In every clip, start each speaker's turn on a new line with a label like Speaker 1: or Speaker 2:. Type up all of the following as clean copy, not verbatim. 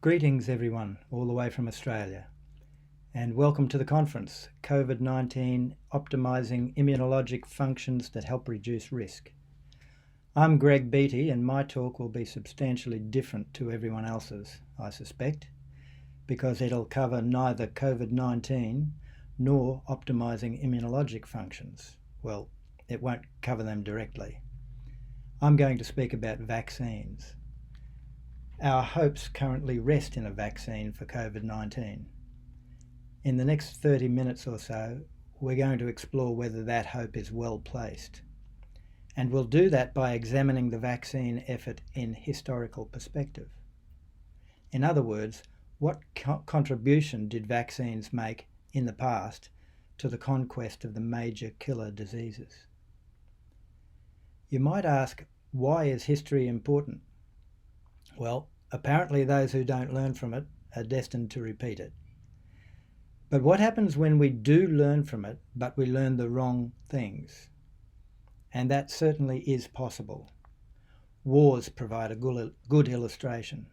Speaker 1: Greetings everyone, all the way from Australia, and welcome to the conference, COVID-19 Optimising Immunologic Functions that Help Reduce Risk. I'm Greg Beattie, and my talk will be substantially different to everyone else's, I suspect, because it'll cover neither COVID-19 nor optimising immunologic functions. Well, it won't cover them directly. I'm going to speak about vaccines. Our hopes currently rest in a vaccine for COVID-19. In the next 30 minutes or so, we're going to explore whether that hope is well placed. And we'll do that by examining the vaccine effort in historical perspective. In other words, what contribution did vaccines make in the past to the conquest of the major killer diseases? You might ask, why is history important? Well, apparently those who don't learn from it are destined to repeat it. But what happens when we do learn from it, but we learn the wrong things? And that certainly is possible. Wars provide a good illustration.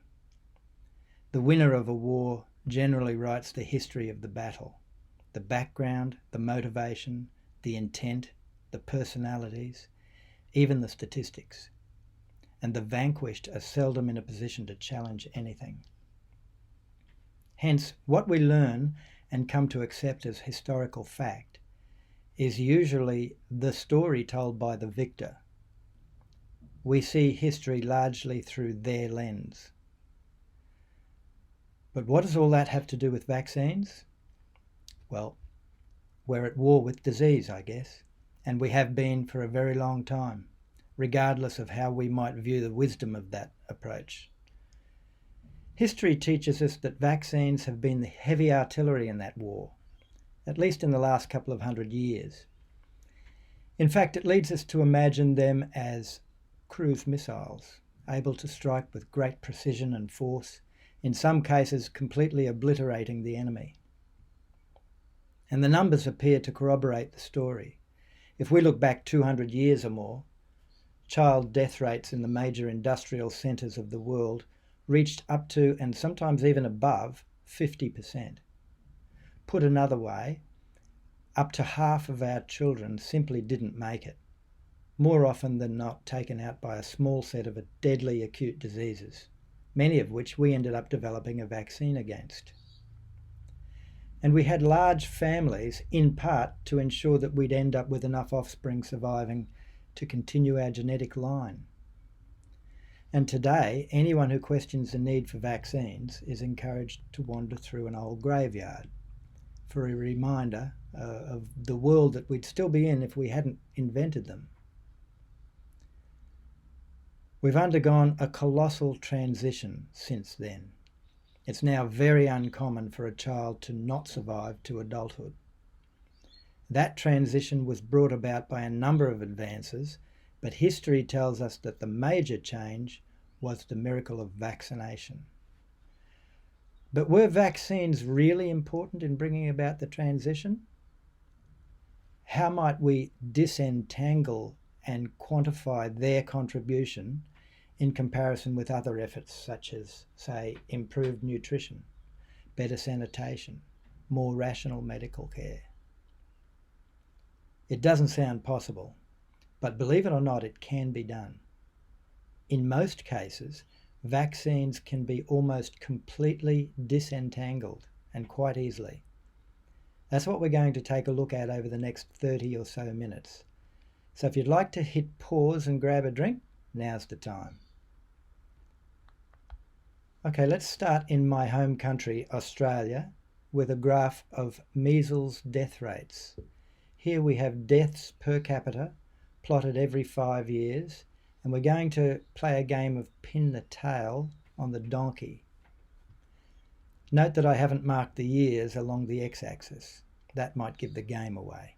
Speaker 1: The winner of a war generally writes the history of the battle, the background, the motivation, the intent, the personalities, even the statistics. And the vanquished are seldom in a position to challenge anything. Hence, what we learn and come to accept as historical fact is usually the story told by the victor. We see history largely through their lens. But what does all that have to do with vaccines? Well, we're at war with disease, I guess, and we have been for a very long time, regardless of how we might view the wisdom of that approach. History teaches us that vaccines have been the heavy artillery in that war, at least in the last couple of 100 years. In fact, it leads us to imagine them as cruise missiles, able to strike with great precision and force, in some cases completely obliterating the enemy. And the numbers appear to corroborate the story. If we look back 200 years or more, child death rates in the major industrial centres of the world reached up to, and sometimes even above, 50%. Put another way, up to half of our children simply didn't make it, more often than not taken out by a small set of deadly acute diseases, many of which we ended up developing a vaccine against. And we had large families, in part to ensure that we'd end up with enough offspring surviving to continue our genetic line. And today, anyone who questions the need for vaccines is encouraged to wander through an old graveyard for a reminder of the world that we'd still be in if we hadn't invented them. We've undergone a colossal transition since then. It's now very uncommon for a child to not survive to adulthood. That transition was brought about by a number of advances, but history tells us that the major change was the miracle of vaccination. But were vaccines really important in bringing about the transition? How might we disentangle and quantify their contribution in comparison with other efforts such as, say, improved nutrition, better sanitation, more rational medical care? It doesn't sound possible, but believe it or not, it can be done. In most cases, vaccines can be almost completely disentangled, and quite easily. That's what we're going to take a look at over the next 30 or so minutes. So if you'd like to hit pause and grab a drink, now's the time. Okay, let's start in my home country, Australia, with a graph of measles death rates. Here we have deaths per capita plotted every 5 years, and we're going to play a game of pin the tail on the donkey. Note that I haven't marked the years along the x-axis. That might give the game away.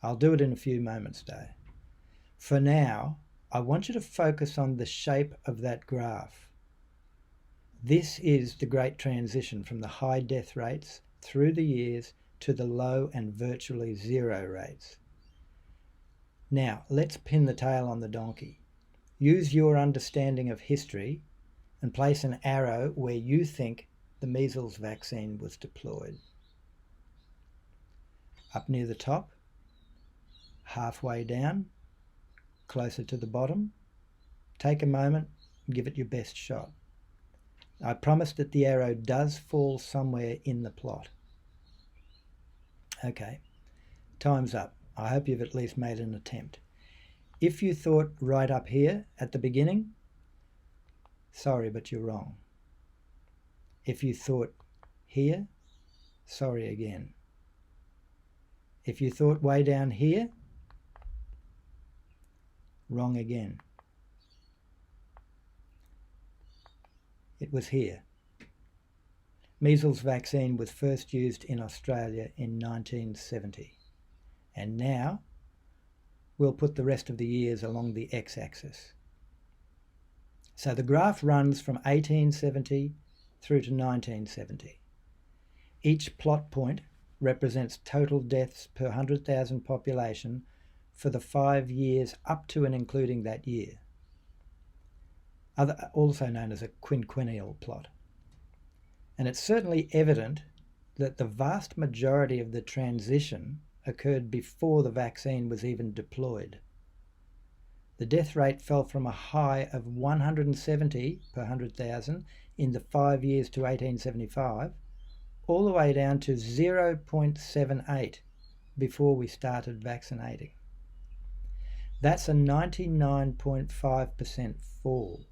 Speaker 1: I'll do it in a few moments though. For now, I want you to focus on the shape of that graph. This is the great transition from the high death rates through the years to the low and virtually zero rates. Now, let's pin the tail on the donkey. Use your understanding of history and place an arrow where you think the measles vaccine was deployed. Up near the top, halfway down, closer to the bottom. Take a moment and give it your best shot. I promise that the arrow does fall somewhere in the plot. Okay, time's up. I hope you've at least made an attempt. If you thought right up here at the beginning, sorry, but you're wrong. If you thought here, sorry again. If you thought way down here, wrong again. It was here. Measles vaccine was first used in Australia in 1970. And now we'll put the rest of the years along the x-axis. So the graph runs from 1870 through to 1970. Each plot point represents total deaths per 100,000 population for the 5 years up to and including that year, also known as a quinquennial plot. And it's certainly evident that the vast majority of the transition occurred before the vaccine was even deployed. The death rate fell from a high of 170 per 100,000 in the 5 years to 1875, all the way down to 0.78 before we started vaccinating. That's a 99.5% fall.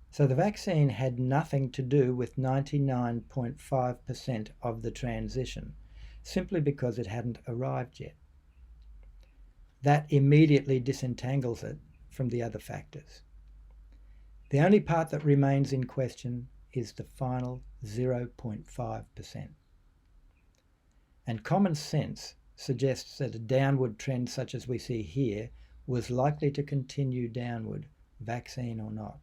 Speaker 1: So the vaccine had nothing to do with 99.5% of the transition, simply because it hadn't arrived yet. That immediately disentangles it from the other factors. The only part that remains in question is the final 0.5%. And common sense suggests that a downward trend such as we see here was likely to continue downward, vaccine or not.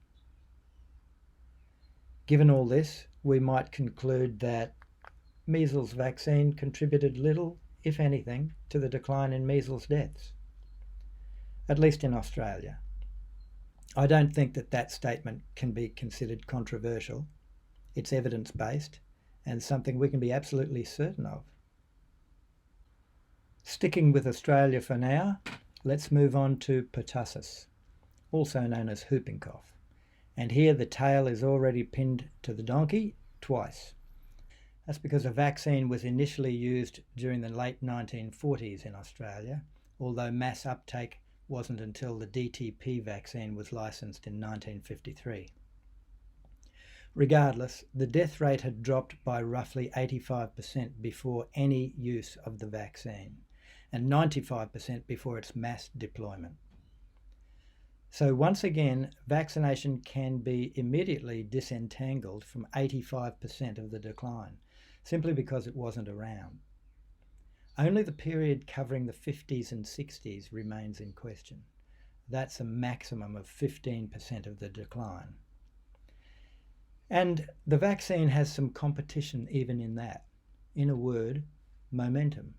Speaker 1: Given all this, we might conclude that measles vaccine contributed little, if anything, to the decline in measles deaths, at least in Australia. I don't think that that statement can be considered controversial. It's evidence-based and something we can be absolutely certain of. Sticking with Australia for now, let's move on to pertussis, also known as whooping cough. And here the tail is already pinned to the donkey twice. That's because a vaccine was initially used during the late 1940s in Australia, although mass uptake wasn't until the DTP vaccine was licensed in 1953. Regardless, the death rate had dropped by roughly 85% before any use of the vaccine, and 95% before its mass deployment. So once again, vaccination can be immediately disentangled from 85% of the decline, simply because it wasn't around. Only the period covering the 50s and 60s remains in question. That's a maximum of 15% of the decline. And the vaccine has some competition even in that. In a word, momentum.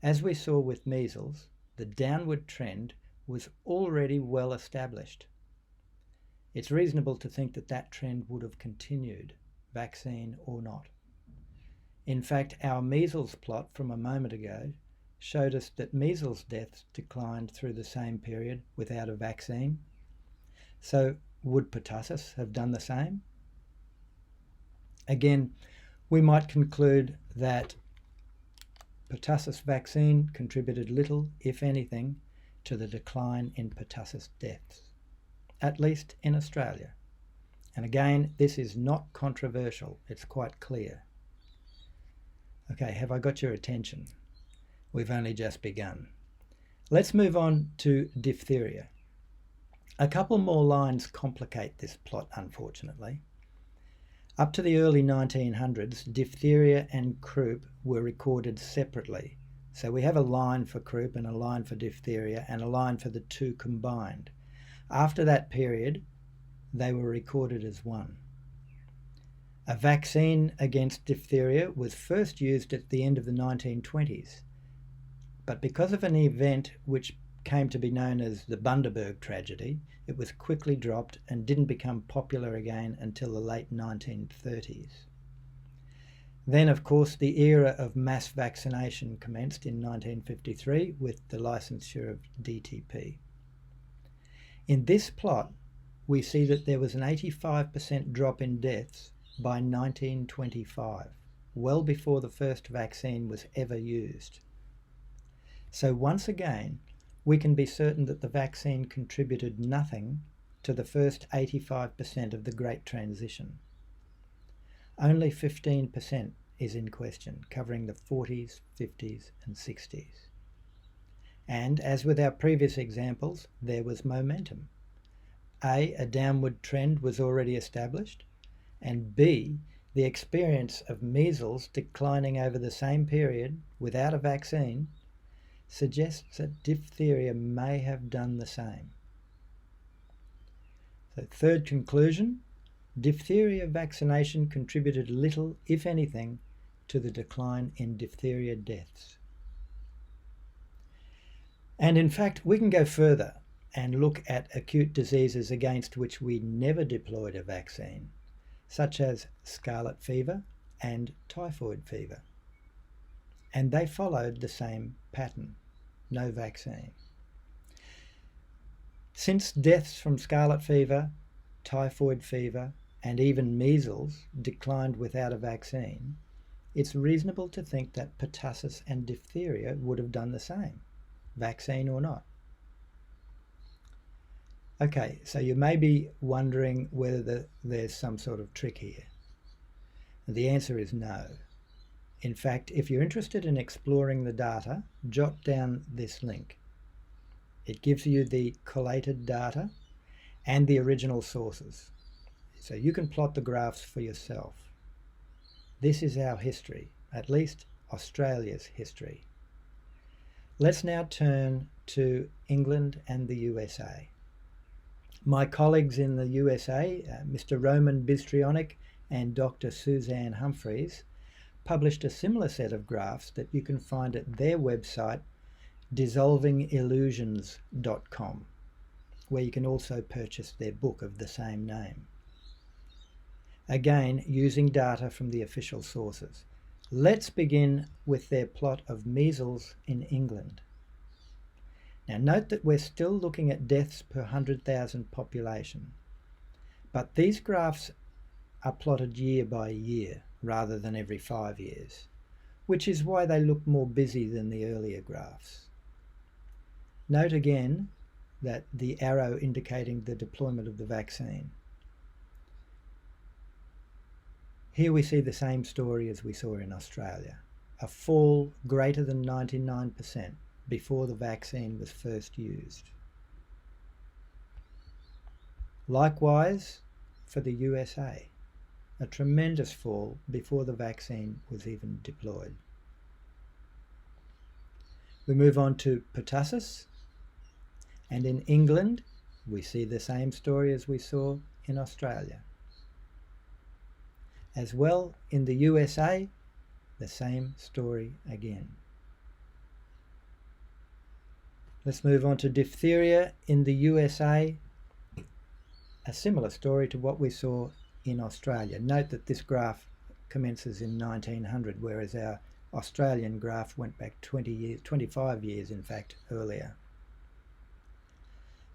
Speaker 1: As we saw with measles, the downward trend was already well established. It's reasonable to think that that trend would have continued, vaccine or not. In fact, our measles plot from a moment ago showed us that measles deaths declined through the same period without a vaccine. So would pertussis have done the same? Again, we might conclude that pertussis vaccine contributed little, if anything, to the decline in pertussis deaths, at least in Australia. And again, this is not controversial, it's quite clear. Okay, have I got your attention? We've only just begun. Let's move on to diphtheria. A couple more lines complicate this plot, unfortunately. Up to the early 1900s, diphtheria and croup were recorded separately. So we have a line for croup and a line for diphtheria and a line for the two combined. After that period, they were recorded as one. A vaccine against diphtheria was first used at the end of the 1920s, but because of an event which came to be known as the Bundaberg tragedy, it was quickly dropped and didn't become popular again until the late 1930s. Then, of course, the era of mass vaccination commenced in 1953 with the licensure of DTP. In this plot, we see that there was an 85% drop in deaths by 1925, well before the first vaccine was ever used. So once again, we can be certain that the vaccine contributed nothing to the first 85% of the Great Transition. Only 15% is in question, covering the 40s, 50s and 60s. And as with our previous examples, there was momentum. A downward trend was already established, and B, the experience of measles declining over the same period without a vaccine suggests that diphtheria may have done the same. So, third conclusion, diphtheria vaccination contributed little, if anything, to the decline in diphtheria deaths. And in fact, we can go further and look at acute diseases against which we never deployed a vaccine, such as scarlet fever and typhoid fever. And they followed the same pattern, no vaccine. Since deaths from scarlet fever, typhoid fever, and even measles declined without a vaccine, it's reasonable to think that pertussis and diphtheria would have done the same, vaccine or not. Okay, so you may be wondering whether there's some sort of trick here. The answer is no. In fact, if you're interested in exploring the data, jot down this link. It gives you the collated data and the original sources, so you can plot the graphs for yourself. This is our history, at least Australia's history. Let's now turn to England and the USA. My colleagues in the USA, Mr. Roman Bystrionic and Dr. Suzanne Humphreys, published a similar set of graphs that you can find at their website, dissolvingillusions.com, where you can also purchase their book of the same name. Again, using data from the official sources. Let's begin with their plot of measles in England. Now note that we're still looking at deaths per 100,000 population, but these graphs are plotted year by year rather than every 5 years, which is why they look more busy than the earlier graphs. Note again that the arrow indicating the deployment of the vaccine. Here we see the same story as we saw in Australia, a fall greater than 99% before the vaccine was first used. Likewise for the USA, a tremendous fall before the vaccine was even deployed. We move on to pertussis, and in England we see the same story as we saw in Australia. As well, in the USA, the same story again. Let's move on to diphtheria in the USA, a similar story to what we saw in Australia. Note that this graph commences in 1900, whereas our Australian graph went back 25 years, in fact, earlier.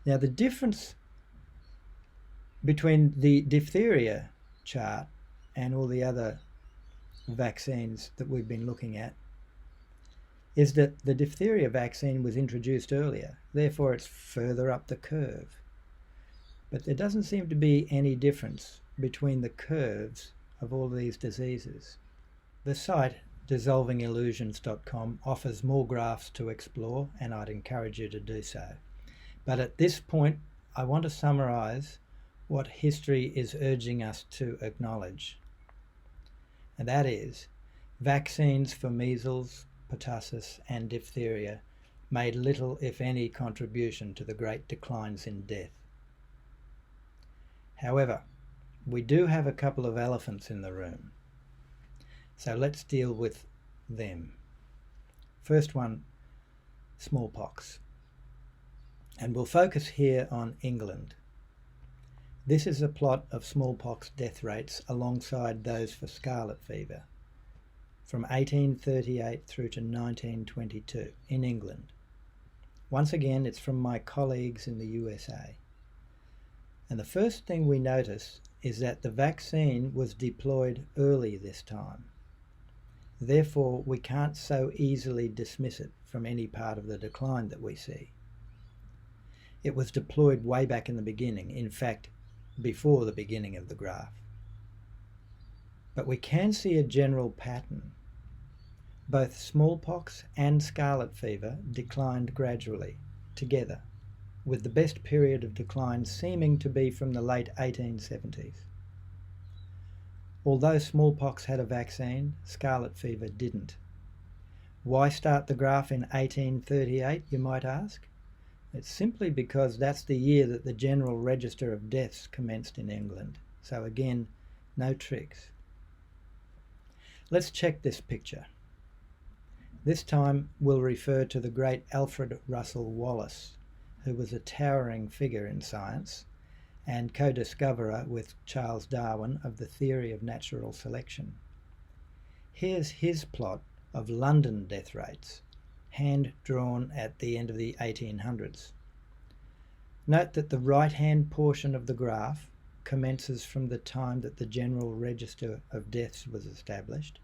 Speaker 1: Now, the difference between the diphtheria chart and all the other vaccines that we've been looking at is that the diphtheria vaccine was introduced earlier, therefore it's further up the curve. But there doesn't seem to be any difference between the curves of all these diseases. The site dissolvingillusions.com offers more graphs to explore, and I'd encourage you to do so. But at this point, I want to summarize what history is urging us to acknowledge. And that is, vaccines for measles, pertussis and diphtheria made little, if any, contribution to the great declines in death. However, we do have a couple of elephants in the room, so let's deal with them. First one, smallpox. And we'll focus here on England. This is a plot of smallpox death rates alongside those for scarlet fever from 1838 through to 1922 in England. Once again, it's from my colleagues in the USA. And the first thing we notice is that the vaccine was deployed early this time. Therefore, we can't so easily dismiss it from any part of the decline that we see. It was deployed way back in the beginning, in fact, before the beginning of the graph. But we can see a general pattern. Both smallpox and scarlet fever declined gradually, together, with the best period of decline seeming to be from the late 1870s. Although smallpox had a vaccine, scarlet fever didn't. Why start the graph in 1838, you might ask? It's simply because that's the year that the General Register of Deaths commenced in England. So again, no tricks. Let's check this picture. This time we'll refer to the great Alfred Russel Wallace, who was a towering figure in science and co-discoverer with Charles Darwin of the theory of natural selection. Here's his plot of London death rates, hand-drawn at the end of the 1800s. Note that the right-hand portion of the graph commences from the time that the General Register of Deaths was established,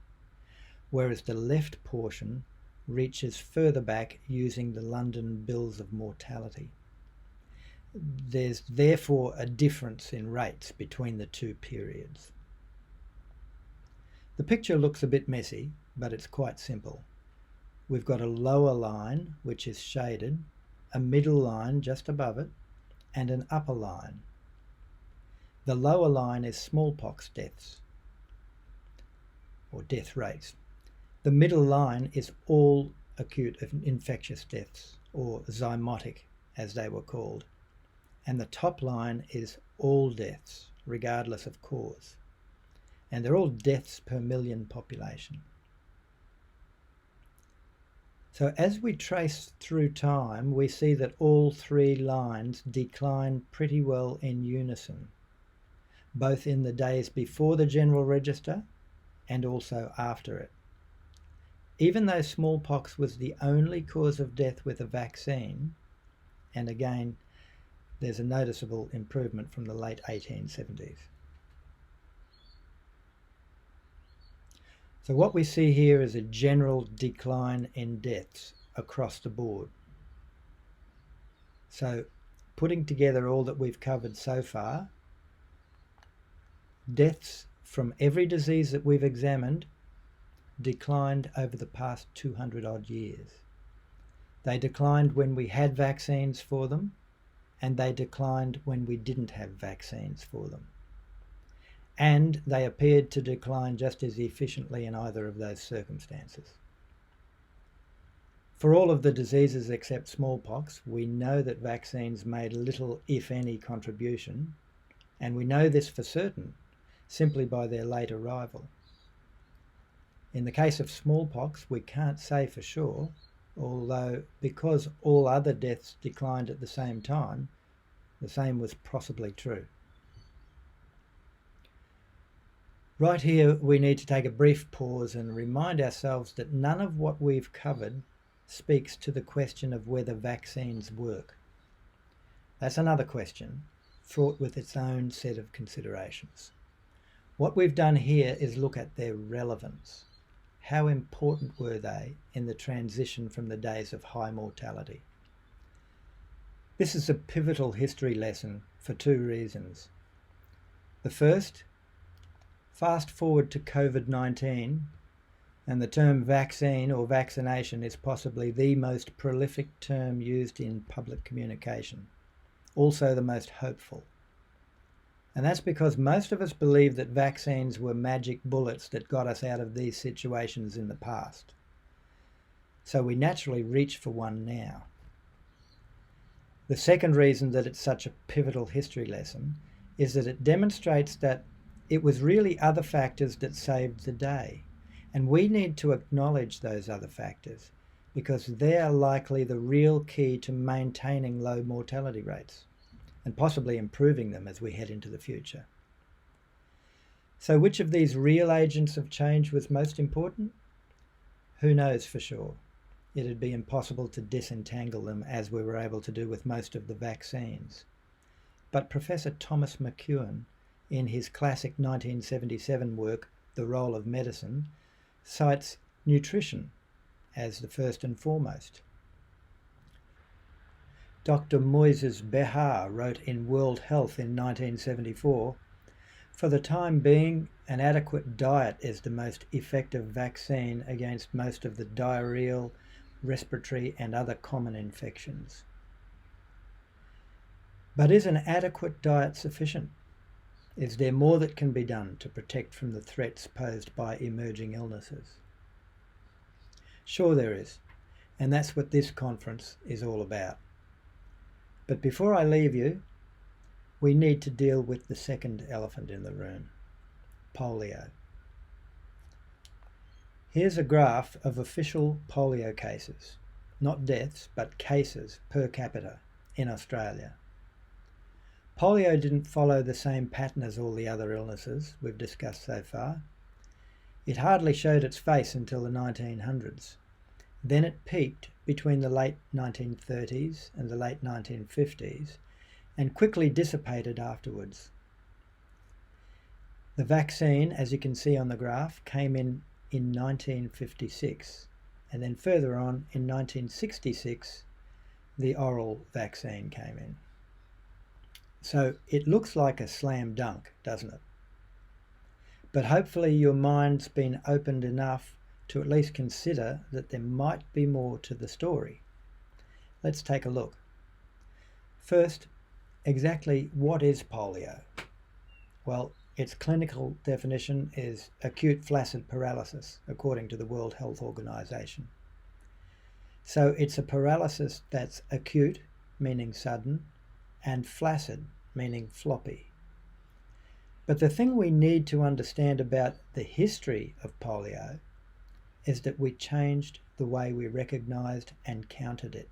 Speaker 1: whereas the left portion reaches further back using the London Bills of Mortality. There's therefore a difference in rates between the two periods. The picture looks a bit messy, but it's quite simple. We've got a lower line, which is shaded, a middle line just above it, and an upper line. The lower line is smallpox deaths, or death rates. The middle line is all acute infectious deaths, or zymotic, as they were called. And the top line is all deaths, regardless of cause. And they're all deaths per million population. So as we trace through time, we see that all three lines decline pretty well in unison, both in the days before the General Register and also after it. Even though smallpox was the only cause of death with a vaccine, and again, there's a noticeable improvement from the late 1870s. So what we see here is a general decline in deaths across the board. So putting together all that we've covered so far, deaths from every disease that we've examined declined over the past 200 odd years. They declined when we had vaccines for them, and they declined when we didn't have vaccines for them. And they appeared to decline just as efficiently in either of those circumstances. For all of the diseases except smallpox, we know that vaccines made little, if any, contribution, and we know this for certain simply by their late arrival. In the case of smallpox, we can't say for sure, although because all other deaths declined at the same time, the same was possibly true. Right here, we need to take a brief pause and remind ourselves that none of what we've covered speaks to the question of whether vaccines work. That's another question, fraught with its own set of considerations. What we've done here is look at their relevance. How important were they in the transition from the days of high mortality? This is a pivotal history lesson for two reasons. The first, fast forward to COVID-19, and the term vaccine or vaccination is possibly the most prolific term used in public communication, also the most hopeful. And that's because most of us believe that vaccines were magic bullets that got us out of these situations in the past. So we naturally reach for one now. The second reason that it's such a pivotal history lesson is that it demonstrates that it was really other factors that saved the day. And we need to acknowledge those other factors because they're likely the real key to maintaining low mortality rates and possibly improving them as we head into the future. So which of these real agents of change was most important? Who knows for sure? It'd be impossible to disentangle them as we were able to do with most of the vaccines. But Professor Thomas McEwen, in his classic 1977 work, The Role of Medicine, cites nutrition as the first and foremost. Dr. Moises Behar wrote in World Health in 1974, "For the time being, an adequate diet is the most effective vaccine against most of the diarrheal, respiratory and other common infections." But is an adequate diet sufficient? Is there more that can be done to protect from the threats posed by emerging illnesses? Sure there is, and that's what this conference is all about. But before I leave you, we need to deal with the second elephant in the room, polio. Here's a graph of official polio cases, not deaths, but cases per capita in Australia. Polio didn't follow the same pattern as all the other illnesses we've discussed so far. It hardly showed its face until the 1900s. Then it peaked between the late 1930s and the late 1950s and quickly dissipated afterwards. The vaccine, as you can see on the graph, came in 1956, and then further on in 1966 the oral vaccine came in. So it looks like a slam dunk, doesn't it? But hopefully your mind's been opened enough to at least consider that there might be more to the story. Let's take a look. First, exactly what is polio? Well, its clinical definition is acute flaccid paralysis, according to the World Health Organization. So it's a paralysis that's acute, meaning sudden, and flaccid, meaning floppy. But the thing we need to understand about the history of polio is that we changed the way we recognized and counted it.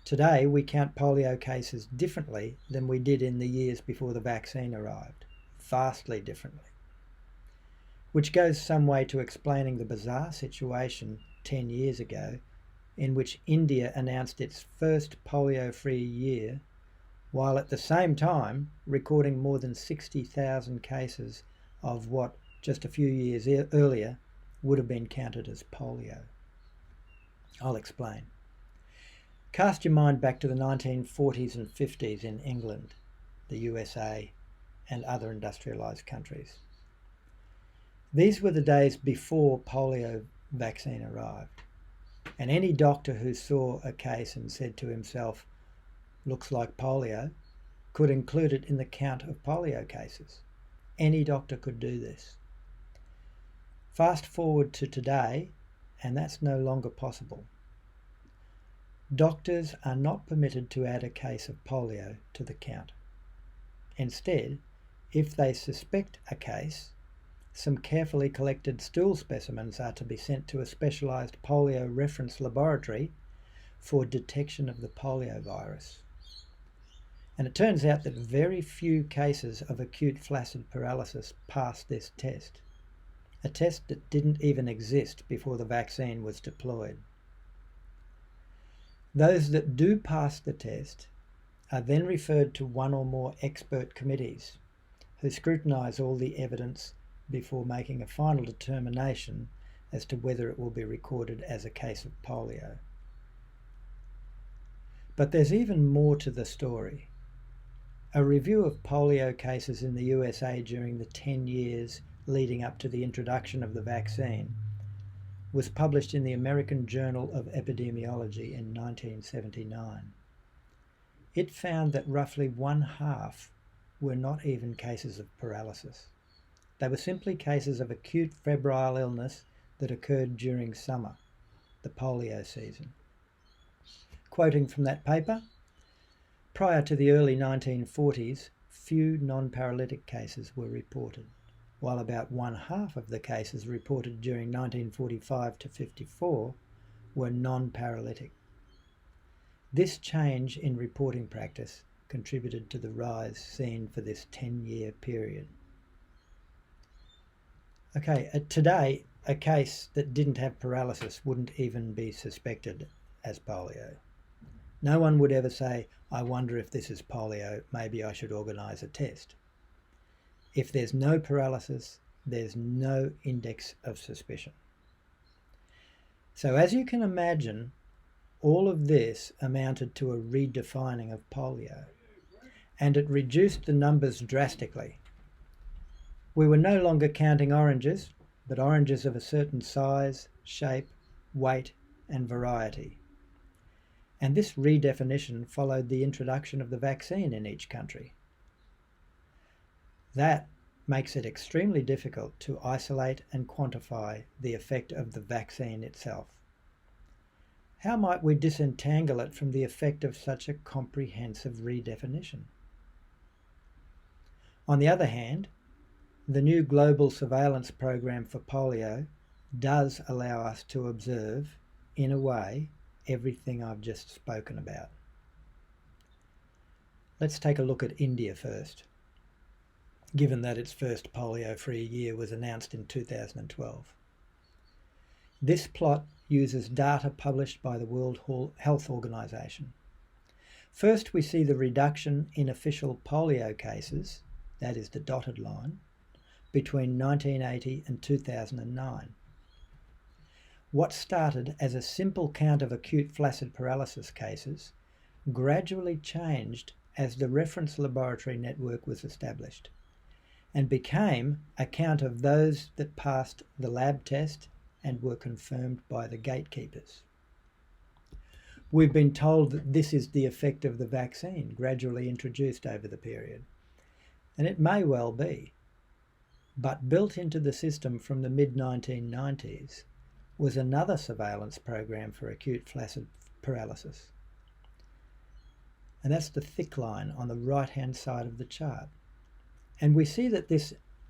Speaker 1: Today, we count polio cases differently than we did in the years before the vaccine arrived, vastly differently, which goes some way to explaining the bizarre situation 10 years ago in which India announced its first polio-free year, while at the same time recording more than 60,000 cases of what just a few years earlier would have been counted as polio. I'll explain. Cast your mind back to the 1940s and 50s in England, the USA, and other industrialised countries. These were the days before polio vaccine arrived, and any doctor who saw a case and said to himself, "Looks like polio," could include it in the count of polio cases. Any doctor could do this. Fast forward to today, and that's no longer possible. Doctors are not permitted to add a case of polio to the count. Instead, if they suspect a case, some carefully collected stool specimens are to be sent to a specialised polio reference laboratory for detection of the polio virus. And it turns out that very few cases of acute flaccid paralysis pass this test, a test that didn't even exist before the vaccine was deployed. Those that do pass the test are then referred to one or more expert committees who scrutinise all the evidence before making a final determination as to whether it will be recorded as a case of polio. But there's even more to the story. A review of polio cases in the USA during the 10 years leading up to the introduction of the vaccine was published in the American Journal of Epidemiology in 1979. It found that roughly 1/2 were not even cases of paralysis. They were simply cases of acute febrile illness that occurred during summer, the polio season. Quoting from that paper, prior to the early 1940s, few non-paralytic cases were reported, while about 1/2 of the cases reported during 1945 to 54 were non-paralytic. This change in reporting practice contributed to the rise seen for this 10-year period. Okay, today, a case that didn't have paralysis wouldn't even be suspected as polio. No one would ever say, I wonder if this is polio, maybe I should organise a test. If there's no paralysis, there's no index of suspicion. So as you can imagine, all of this amounted to a redefining of polio, and it reduced the numbers drastically. We were no longer counting oranges, but oranges of a certain size, shape, weight, and variety. And this redefinition followed the introduction of the vaccine in each country. That makes it extremely difficult to isolate and quantify the effect of the vaccine itself. How might we disentangle it from the effect of such a comprehensive redefinition? On the other hand, the new global surveillance program for polio does allow us to observe, in a way, everything I've just spoken about. Let's take a look at India first, given that its first polio-free year was announced in 2012. This plot uses data published by the World Health Organization. First, we see the reduction in official polio cases, that is the dotted line, between 1980 and 2009. What started as a simple count of acute flaccid paralysis cases gradually changed as the reference laboratory network was established, and became a count of those that passed the lab test and were confirmed by the gatekeepers. We've been told that this is the effect of the vaccine gradually introduced over the period, and it may well be. But built into the system from the mid-1990s was another surveillance program for acute flaccid paralysis. And that's the thick line on the right-hand side of the chart. And we see that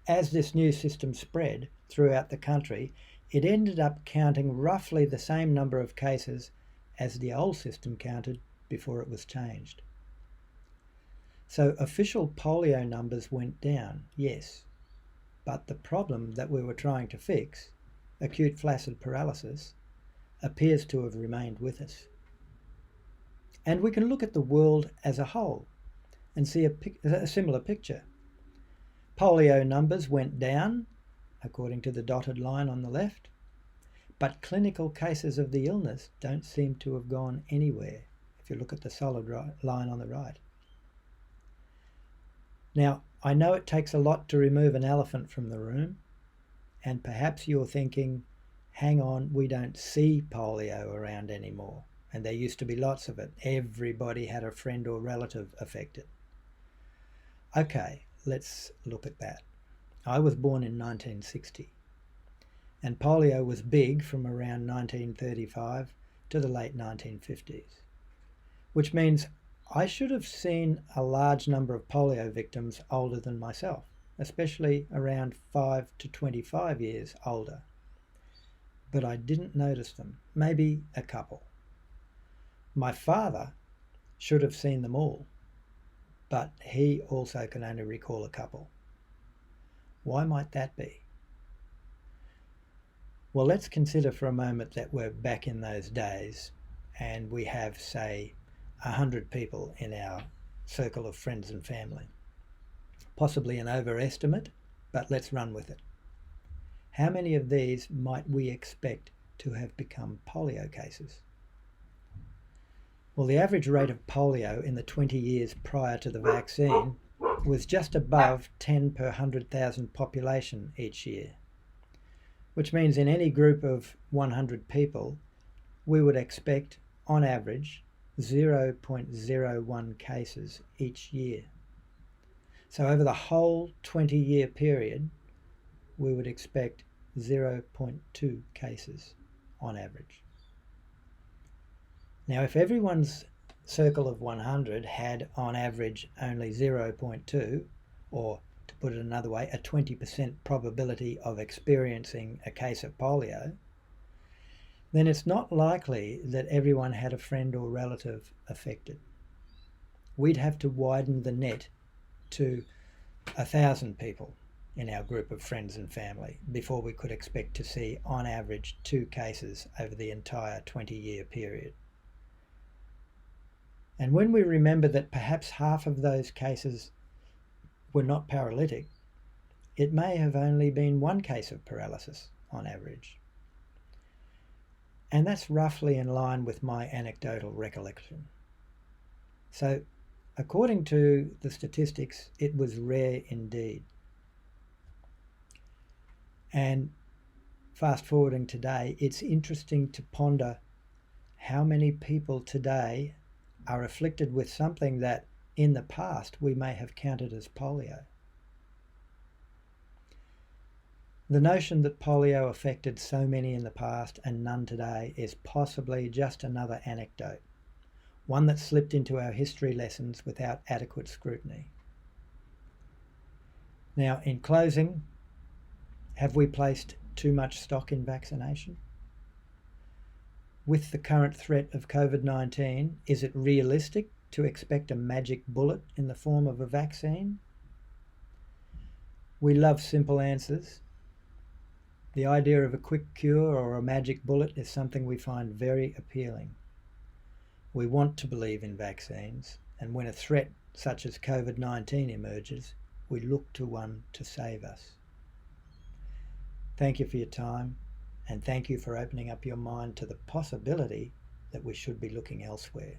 Speaker 1: as this new system spread throughout the country, it ended up counting roughly the same number of cases as the old system counted before it was changed. So official polio numbers went down, yes, but the problem that we were trying to fix, acute flaccid paralysis, appears to have remained with us. And we can look at the world as a whole and see a similar picture. Polio numbers went down, according to the dotted line on the left, but clinical cases of the illness don't seem to have gone anywhere, if you look at the solid line on the right. Now, I know it takes a lot to remove an elephant from the room, and perhaps you're thinking, hang on, we don't see polio around anymore, and there used to be lots of it. Everybody had a friend or relative affected. Okay, let's look at that. I was born in 1960, and polio was big from around 1935 to the late 1950s, which means I should have seen a large number of polio victims older than myself, especially around 5 to 25 years older. But I didn't notice them, maybe a couple. My father should have seen them all, but he also can only recall a couple. Why might that be? Well, let's consider for a moment that we're back in those days and we have, say, 100 people in our circle of friends and family. Possibly an overestimate, but let's run with it. How many of these might we expect to have become polio cases? Well, the average rate of polio in the 20 years prior to the vaccine was just above 10 per 100,000 population each year, which means in any group of 100 people, we would expect, on average, 0.01 cases each year. So over the whole 20-year period, we would expect 0.2 cases on average. Now, if everyone's circle of 100 had on average only 0.2, or to put it another way, a 20% probability of experiencing a case of polio, then it's not likely that everyone had a friend or relative affected. We'd have to widen the net to 1,000 people in our group of friends and family before we could expect to see, on average, 2 cases over the entire 20-year period. And when we remember that perhaps half of those cases were not paralytic, it may have only been 1 case of paralysis on average. And that's roughly in line with my anecdotal recollection. So, according to the statistics, it was rare indeed. And fast forwarding today, it's interesting to ponder how many people today are afflicted with something that in the past we may have counted as polio. The notion that polio affected so many in the past and none today is possibly just another anecdote, one that slipped into our history lessons without adequate scrutiny. Now, in closing, have we placed too much stock in vaccination? With the current threat of COVID-19, is it realistic to expect a magic bullet in the form of a vaccine? We love simple answers. The idea of a quick cure or a magic bullet is something we find very appealing. We want to believe in vaccines, and when a threat such as COVID-19 emerges, we look to one to save us. Thank you for your time, and thank you for opening up your mind to the possibility that we should be looking elsewhere.